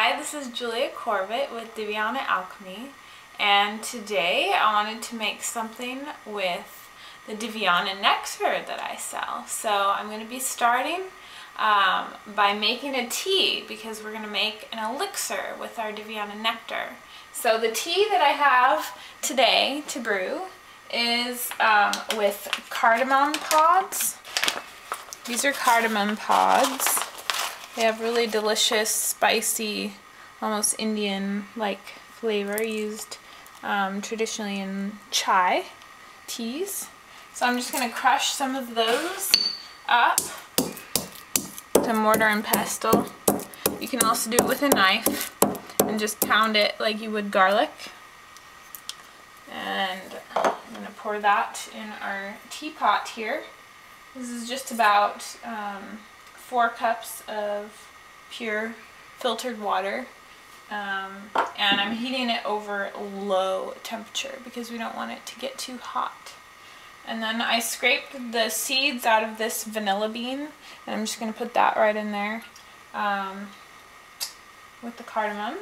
Hi, this is Julia Corbett with Diviana Alchemy, and today I wanted to make something with the Diviana Nectar that I sell. So I'm going to be starting by making a tea because we're going to make an elixir with our Diviana Nectar. So the tea that I have today to brew is with cardamom pods. These are cardamom pods. They have really delicious, spicy, almost Indian-like flavor used traditionally in chai teas. So I'm just going to crush some of those up to mortar and pestle. You can also do it with a knife and just pound it like you would garlic. And I'm going to pour that in our teapot here. This is just about 4 cups of pure filtered water, and I'm heating it over low temperature because we don't want it to get too hot. And then I scraped the seeds out of this vanilla bean, and I'm just going to put that right in there with the cardamom.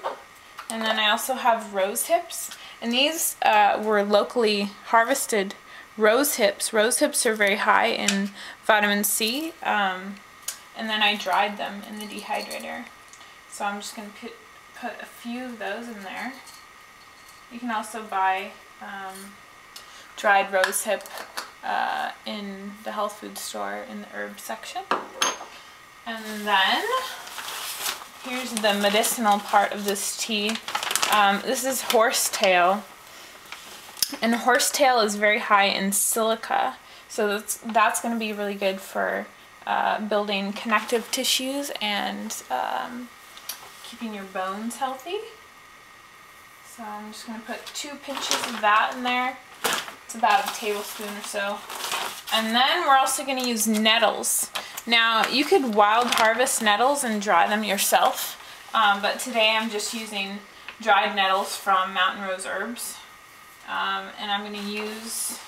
And then I also have rose hips, and these were locally harvested rose hips. Rose hips are very high in vitamin C. And then I dried them in the dehydrator. So I'm just going to put a few of those in there. You can also buy dried rosehip in the health food store in the herb section. And then here's the medicinal part of this tea. This is horsetail. And horsetail is very high in silica. So that's going to be really good for building connective tissues and keeping your bones healthy. So I'm just going to put 2 pinches of that in there. It's about a tablespoon or so. And then we're also going to use nettles. Now you could wild harvest nettles and dry them yourself, but today I'm just using dried nettles from Mountain Rose Herbs. And I'm going to use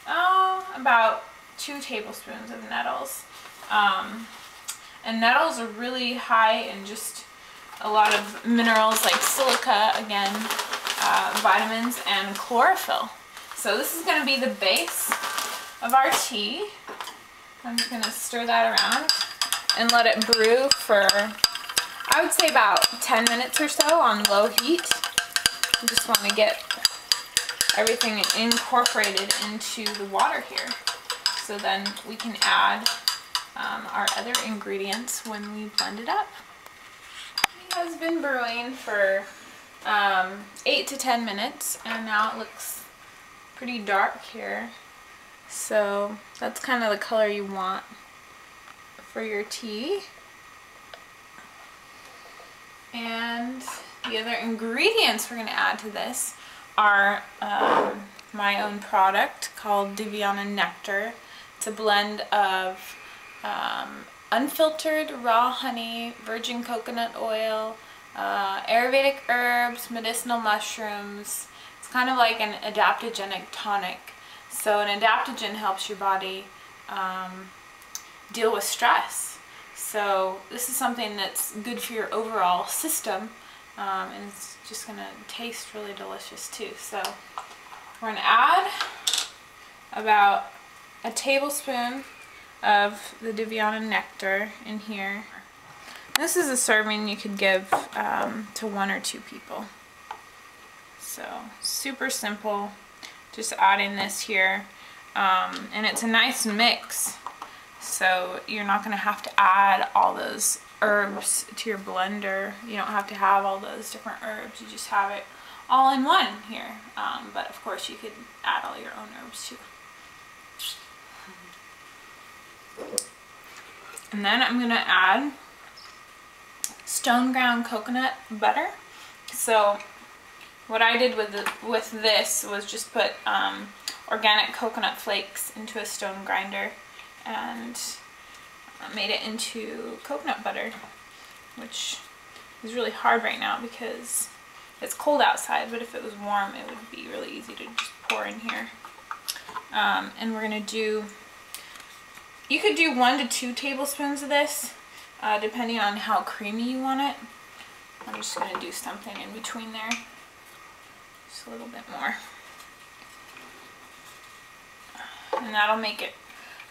about 2 tablespoons of nettles. And nettles are really high in just a lot of minerals like silica, again, vitamins, and chlorophyll. So this is going to be the base of our tea. I'm just going to stir that around and let it brew for, I would say, about 10 minutes or so on low heat. I just want to get everything incorporated into the water here. So then we can add our other ingredients when we blend it up. It has been brewing for 8 to 10 minutes, and now it looks pretty dark here. So that's kind of the color you want for your tea. And the other ingredients we're going to add to this are my own product called Diviana Nectar. It's a blend of unfiltered raw honey, virgin coconut oil, Ayurvedic herbs, medicinal mushrooms. It's kind of like an adaptogenic tonic. So an adaptogen helps your body deal with stress. So this is something that's good for your overall system, and it's just going to taste really delicious too. So we're going to add about a tablespoon of the Diviana Nectar in here. This is a serving you could give to 1 or 2 people. So super simple, just adding this here, and it's a nice mix. So you're not going to have to add all those herbs to your blender. You don't have to have all those different herbs. You just have it all in one here. But of course you could add all your own herbs too. And then I'm going to add stone ground coconut butter. So what I did with this was just put organic coconut flakes into a stone grinder and made it into coconut butter, which is really hard right now because it's cold outside, but if it was warm it would be really easy to just pour in here. And we're going to do, you could do 1 to 2 tablespoons of this, depending on how creamy you want it. I'm just going to do something in between there. Just a little bit more. And that'll make it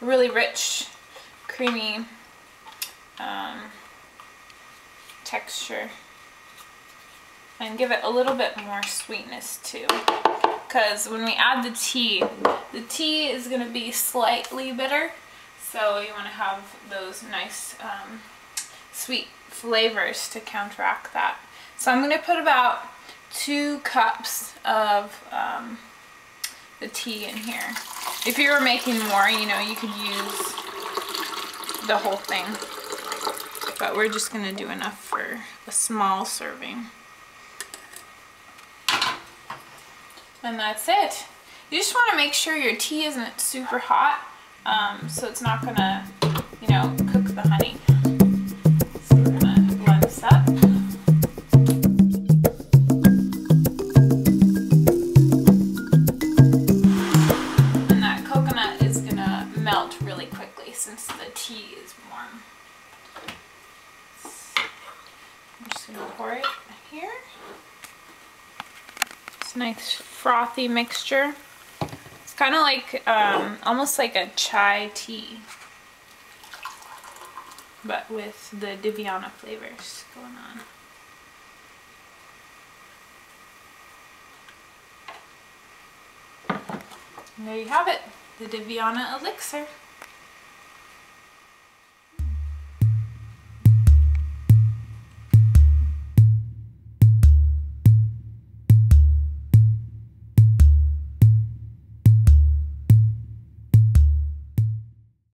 really rich, creamy texture. And give it a little bit more sweetness too. Because when we add the tea is going to be slightly bitter. So you want to have those nice sweet flavors to counteract that. So I'm going to put about 2 cups of the tea in here. If you were making more, you know, you could use the whole thing. But we're just going to do enough for a small serving. And that's it. You just want to make sure your tea isn't super hot, so it's not going to, you know, cook the honey. So we're going to blend this up. And that coconut is going to melt really quickly since the tea is warm. I'm just going to pour it here. It's a nice frothy mixture. It's kind of like, almost like a chai tea, but with the Diviana flavors going on. And there you have it, the Diviana Elixir.